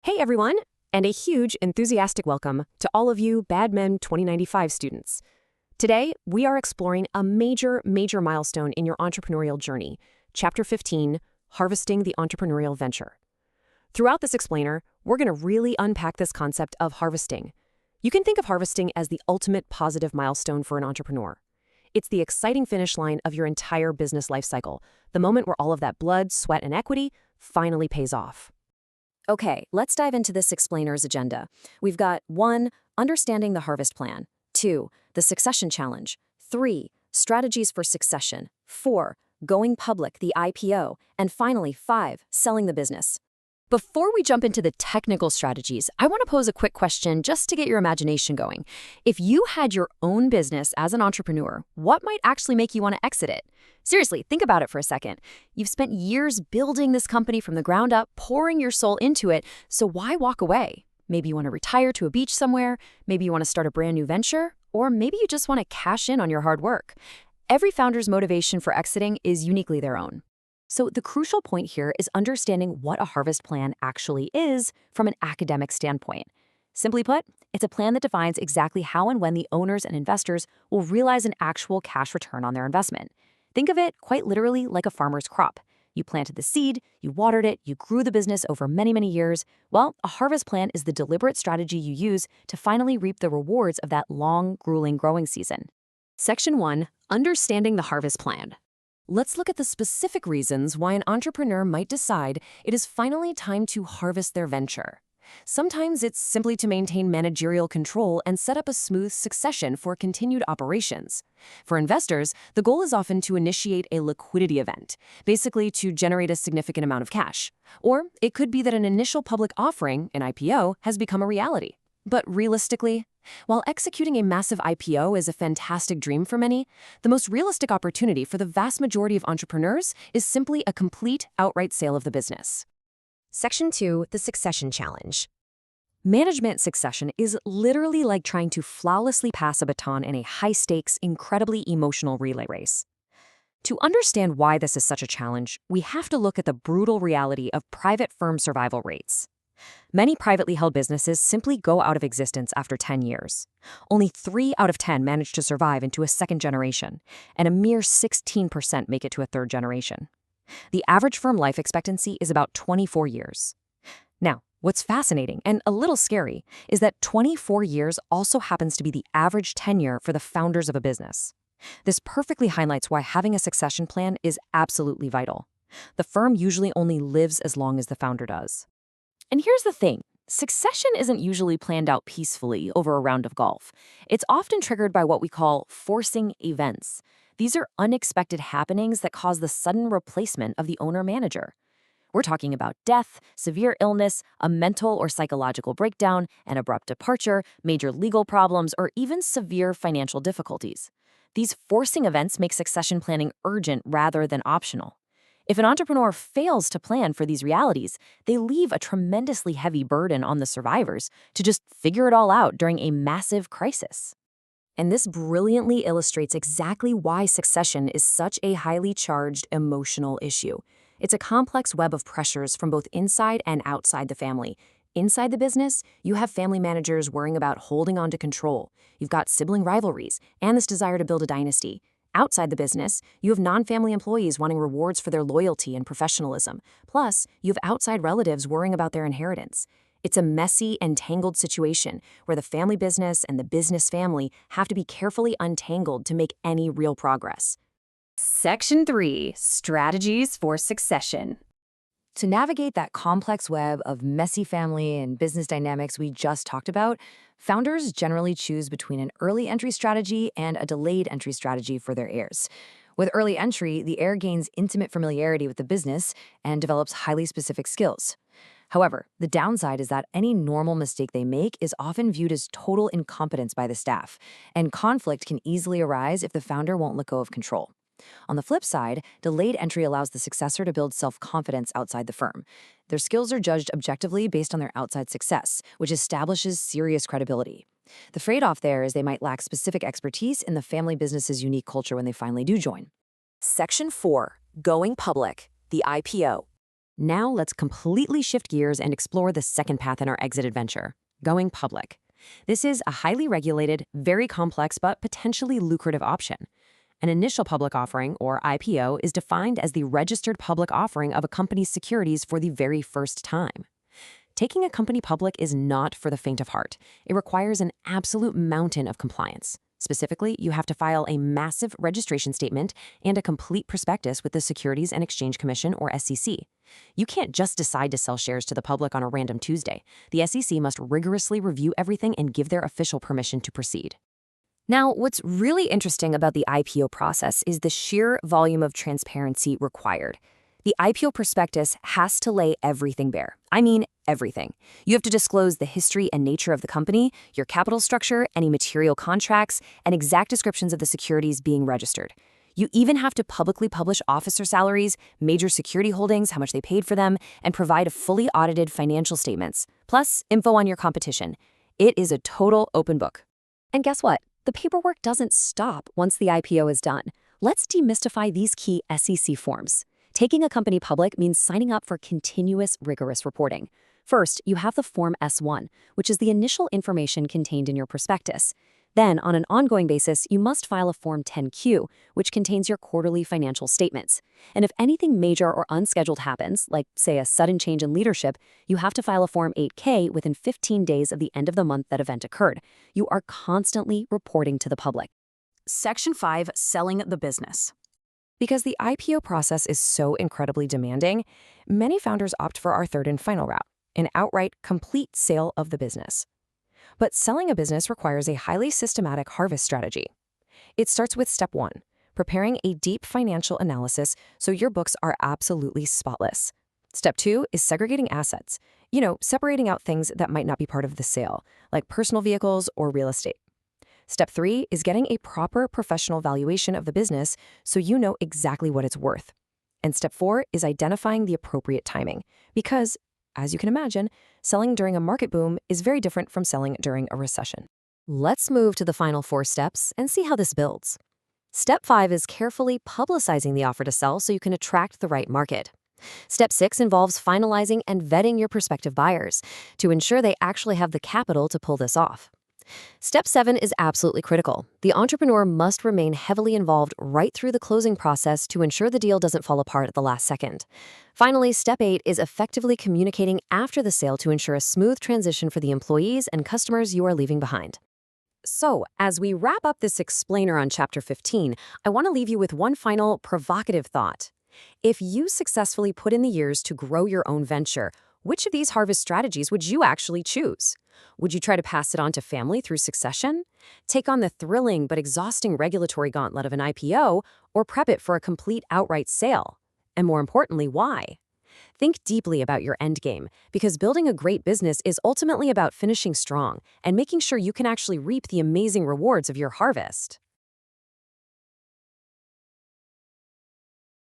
Hey everyone, and a huge, enthusiastic welcome to all of you BADM-2195 students. Today, we are exploring a major milestone in your entrepreneurial journey, Chapter 15, Harvesting the Entrepreneurial Venture. Throughout this explainer, we're going to really unpack this concept of harvesting. You can think of harvesting as the ultimate positive milestone for an entrepreneur. It's the exciting finish line of your entire business life cycle, the moment where all of that blood, sweat, and equity finally pays off. Okay, let's dive into this explainer's agenda. We've got 1. Understanding the harvest plan. 2. The succession challenge. 3. Strategies for succession. 4. Going public, the IPO. And finally, 5. Selling the business. Before we jump into the technical strategies, I want to pose a quick question just to get your imagination going. If you had your own business as an entrepreneur, what might actually make you want to exit it? Seriously, think about it for a second. You've spent years building this company from the ground up, pouring your soul into it, so why walk away? Maybe you want to retire to a beach somewhere, maybe you want to start a brand new venture, or maybe you just want to cash in on your hard work. Every founder's motivation for exiting is uniquely their own. So the crucial point here is understanding what a harvest plan actually is from an academic standpoint. Simply put, it's a plan that defines exactly how and when the owners and investors will realize an actual cash return on their investment. Think of it quite literally like a farmer's crop. You planted the seed, you watered it, you grew the business over many years. Well, a harvest plan is the deliberate strategy you use to finally reap the rewards of that long, grueling growing season. Section 1. Understanding the harvest plan. Let's look at the specific reasons why an entrepreneur might decide it is finally time to harvest their venture. Sometimes it's simply to maintain managerial control and set up a smooth succession for continued operations. For investors, the goal is often to initiate a liquidity event, basically to generate a significant amount of cash. Or it could be that an initial public offering, an IPO, has become a reality. But realistically, while executing a massive IPO is a fantastic dream for many, the most realistic opportunity for the vast majority of entrepreneurs is simply a complete, outright sale of the business. Section 2. The Succession Challenge. Management succession is literally like trying to flawlessly pass a baton in a high-stakes, incredibly emotional relay race. To understand why this is such a challenge, we have to look at the brutal reality of private firm survival rates. Many privately held businesses simply go out of existence after 10 years. Only 3 out of 10 manage to survive into a second generation, and a mere 16% make it to a third generation. The average firm life expectancy is about 24 years. Now, what's fascinating and a little scary is that 24 years also happens to be the average tenure for the founders of a business. This perfectly highlights why having a succession plan is absolutely vital. The firm usually only lives as long as the founder does. And here's the thing. Succession isn't usually planned out peacefully over a round of golf. It's often triggered by what we call forcing events. These are unexpected happenings that cause the sudden replacement of the owner-manager. We're talking about death, severe illness, a mental or psychological breakdown, an abrupt departure, major legal problems, or even severe financial difficulties. These forcing events make succession planning urgent rather than optional. If an entrepreneur fails to plan for these realities, they leave a tremendously heavy burden on the survivors to just figure it all out during a massive crisis. And this brilliantly illustrates exactly why succession is such a highly charged emotional issue. It's a complex web of pressures from both inside and outside the family. Inside the business, you have family managers worrying about holding on to control. You've got sibling rivalries and this desire to build a dynasty. Outside the business, you have non-family employees wanting rewards for their loyalty and professionalism. Plus, you have outside relatives worrying about their inheritance. It's a messy and tangled situation where the family business and the business family have to be carefully untangled to make any real progress. Section 3. Strategies for Succession. To navigate that complex web of messy family and business dynamics we just talked about, founders generally choose between an early entry strategy and a delayed entry strategy for their heirs. With early entry, the heir gains intimate familiarity with the business and develops highly specific skills. However, the downside is that any normal mistake they make is often viewed as total incompetence by the staff, and conflict can easily arise if the founder won't let go of control. On the flip side, delayed entry allows the successor to build self-confidence outside the firm. Their skills are judged objectively based on their outside success, which establishes serious credibility. The trade-off there is they might lack specific expertise in the family business's unique culture when they finally do join. Section 4. Going public, the IPO. Now let's completely shift gears and explore the second path in our exit adventure, going public. This is a highly regulated, very complex, but potentially lucrative option. An initial public offering, or IPO, is defined as the registered public offering of a company's securities for the very first time. Taking a company public is not for the faint of heart. It requires an absolute mountain of compliance. Specifically, you have to file a massive registration statement and a complete prospectus with the Securities and Exchange Commission, or SEC. You can't just decide to sell shares to the public on a random Tuesday. The SEC must rigorously review everything and give their official permission to proceed. Now, what's really interesting about the IPO process is the sheer volume of transparency required. The IPO prospectus has to lay everything bare. I mean, everything. You have to disclose the history and nature of the company, your capital structure, any material contracts, and exact descriptions of the securities being registered. You even have to publicly publish officer salaries, major security holdings, how much they paid for them, and provide fully audited financial statements, plus info on your competition. It is a total open book. And guess what? The paperwork doesn't stop once the IPO is done. Let's demystify these key SEC forms. Taking a company public means signing up for continuous, rigorous reporting. First, you have the Form S-1, which is the initial information contained in your prospectus. Then, on an ongoing basis, you must file a Form 10-Q, which contains your quarterly financial statements. And if anything major or unscheduled happens, like, say, a sudden change in leadership, you have to file a Form 8-K within 15 days of the end of the month that event occurred. You are constantly reporting to the public. Section 5, Selling the Business. Because the IPO process is so incredibly demanding, many founders opt for our third and final route, an outright, complete sale of the business. But selling a business requires a highly systematic harvest strategy. It starts with step 1, preparing a deep financial analysis so your books are absolutely spotless. Step 2 is segregating assets, separating out things that might not be part of the sale, like personal vehicles or real estate. Step 3 is getting a proper professional valuation of the business so you know exactly what it's worth. And step 4 is identifying the appropriate timing, because, as you can imagine, selling during a market boom is very different from selling during a recession. Let's move to the final 4 steps and see how this builds. Step 5 is carefully publicizing the offer to sell so you can attract the right market. Step 6 involves finalizing and vetting your prospective buyers to ensure they actually have the capital to pull this off. Step 7 is absolutely critical. The entrepreneur must remain heavily involved right through the closing process to ensure the deal doesn't fall apart at the last second. Finally, Step 8 is effectively communicating after the sale to ensure a smooth transition for the employees and customers you are leaving behind. So, as we wrap up this explainer on Chapter 15, I want to leave you with one final provocative thought. If you successfully put in the years to grow your own venture, which of these harvest strategies would you actually choose? Would you try to pass it on to family through succession, take on the thrilling but exhausting regulatory gauntlet of an IPO, or prep it for a complete outright sale? And more importantly, why? Think deeply about your end game, because building a great business is ultimately about finishing strong and making sure you can actually reap the amazing rewards of your harvest.